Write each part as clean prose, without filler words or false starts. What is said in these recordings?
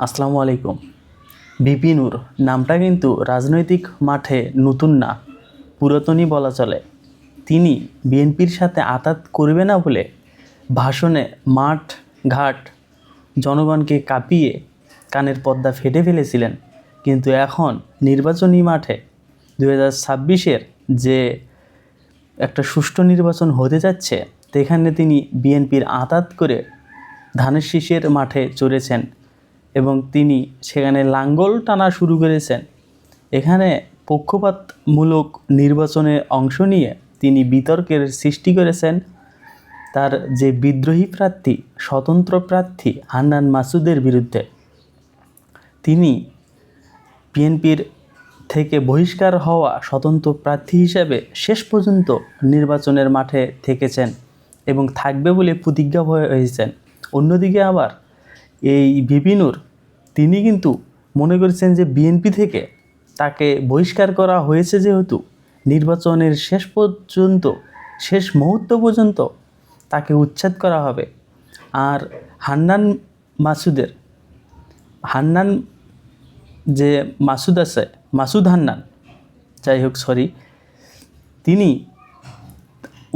আসসালামু আলাইকুম। ভিপি নূর নামটা কিন্তু রাজনৈতিক মাঠে নতুন না, পুরাতনই বলা চলে। তিনি বিএনপির সাথে আঁতাত করবে না বলে ভাষণে মাঠ ঘাট জনগণকে কাঁপিয়ে কানের পর্দা ফেটে ফেলেছিলেন। কিন্তু এখন নির্বাচনী মাঠে 2026-এর যে একটা সুষ্ঠু নির্বাচন হতে যাচ্ছে, সেখানে তিনি বিএনপির আঁতাত করে ধানের শীষের মাঠে চড়েছেন এবং তিনি সেখানে লাঙ্গল টানা শুরু করেছেন। এখানে পক্ষপাতমূলক নির্বাচনে অংশ নিয়ে তিনি বিতর্কের সৃষ্টি করেছেন। তার যে বিদ্রোহী প্রার্থী, স্বতন্ত্র প্রার্থী হান্নান মাসুদের বিরুদ্ধে তিনি বিএনপির থেকে বহিষ্কার হওয়া স্বতন্ত্র প্রার্থী হিসেবে শেষ পর্যন্ত নির্বাচনের মাঠে থেকেছেন এবং থাকবে বলে প্রতিজ্ঞা হয়েছেন। অন্যদিকে আবার এই ভিপি নূর তিনি কিন্তু মনে করেছেন যে বিএনপি থেকে তাকে বহিষ্কার করা হয়েছে, যেহেতু নির্বাচনের শেষ মুহূর্ত পর্যন্ত তাকে উচ্ছেদ করা হবে। আর হান্নান যে মাসুদ আছে, মাসুদ হান্নান, যাই হোক তিনি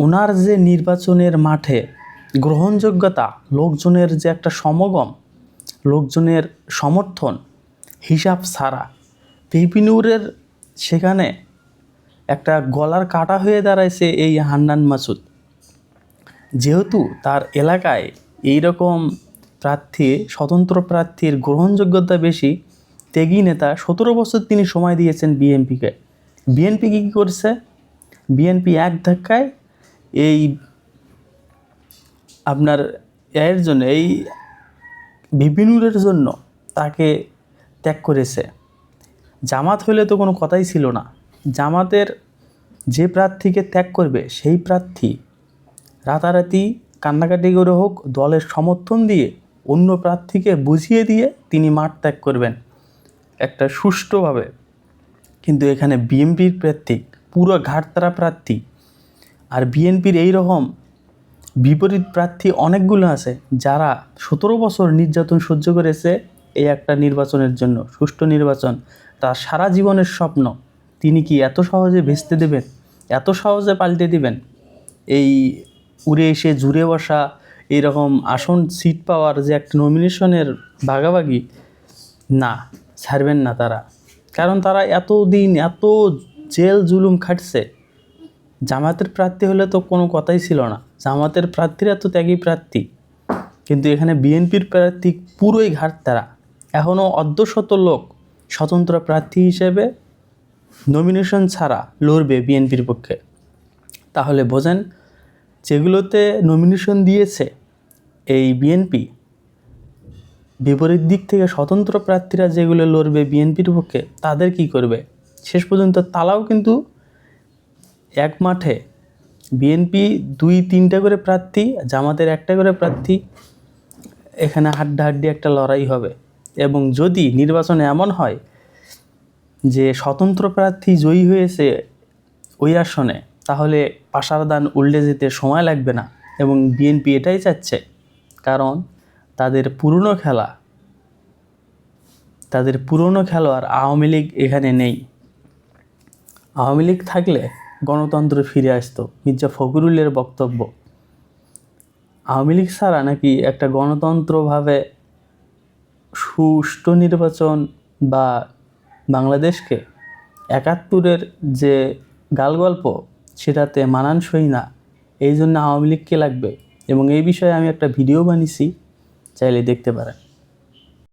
ওনার যে নির্বাচনের মাঠে গ্রহণযোগ্যতা, লোকজনের যে একটা সমাগম, লোকজনের সমর্থন হিসাব ছাড়া ভিপি নূরের সেখানে একটা গলার কাটা হয়ে দাঁড়াইছে এই হান্নান মাসুদ। যেহেতু তার এলাকায় এইরকম প্রার্থী, স্বতন্ত্র প্রার্থীর গ্রহণযোগ্যতা বেশি, ত্যাগী নেতা, 17 বছর তিনি সময় দিয়েছেন বিএনপিকে। বিএনপি কী করছে? বিএনপি এক ধাক্কায় এই আপনার এই ভিপি নূরের জন্য তাকে ত্যাগ করেছে। জামাত হলে তো কোনো কথাই ছিল না। জামাতের যে প্রার্থীকে ত্যাগ করবে সেই প্রার্থী রাতারাতি কান্নাকাটি করে হোক, দলের সমর্থন দিয়ে অন্য প্রার্থীকে বুঝিয়ে দিয়ে তিনি মাঠ ত্যাগ করবেন একটা সুষ্ঠুভাবে। কিন্তু এখানে বিএনপির প্রার্থী পুরো ঘাটতারা প্রার্থী, আর বিএনপির এই রকম বিপরীত প্রার্থী অনেকগুলো আছে যারা 17 বছর নির্যাতন সহ্য করেছে এই একটা নির্বাচনের জন্য, সুষ্ঠু নির্বাচন। তার সারা জীবনের স্বপ্ন তিনি কি এত সহজে ভেস্তে দেবেন, এত সহজে পাল্টে দিবেন? এই উড়ে এসে জুড়ে বসা এইরকম আসন সিট পাওয়ার যে একটা নমিনেশনের ভাগাভাগি, না, ছাড়বেন না তারা। কারণ তারা এতদিন এত জেল জুলুম খাটছে। জামাতের প্রার্থী হলে তো কোনো কথাই ছিল না, জামাতের প্রার্থীরা তো ত্যাগী প্রার্থী। কিন্তু এখানে বিএনপির প্রার্থী পুরোই ঘাটতারা। এখনও অর্ধশত লোক স্বতন্ত্র প্রার্থী হিসেবে নমিনেশন ছাড়া লড়বে বিএনপির পক্ষে। তাহলে বোঝেন, যেগুলোতে নমিনেশন দিয়েছে এই বিএনপি, বিপরীত দিক থেকে স্বতন্ত্র প্রার্থীরা যেগুলো লড়বে বিএনপির পক্ষে, তাদের কি করবে? শেষ পর্যন্ত তারাও কিন্তু এক মাঠে, বিএনপি 2-3টা করে প্রার্থী, জামাতের একটা করে প্রার্থী, এখানে হাড্ডাহাড্ডি একটা লড়াই হবে। এবং যদি নির্বাচনে এমন হয় যে স্বতন্ত্র প্রার্থী জয়ী হয়েছে ওই আসনে, তাহলে পাশার দান উল্টে যেতে সময় লাগবে না। এবং বিএনপি এটাই চাচ্ছে, কারণ তাদের পুরনো খেলোয়াড় আওয়ামী লীগ এখানে নেই। আওয়ামী লীগ থাকলে গণতন্ত্র ফিরে আসতো। মির্জা ফখরুলের বক্তব্য, আওয়ামী লীগ ছাড়া নাকি একটা গণতন্ত্রভাবে সুষ্ঠু নির্বাচন বা বাংলাদেশকে 71-এর যে গালগল্প, সেটাতে মানানসই না। এই জন্য আওয়ামী লীগকে লাগবে। এবং এই বিষয়ে আমি একটা ভিডিও বানিয়েছি, চাইলে দেখতে পারেন।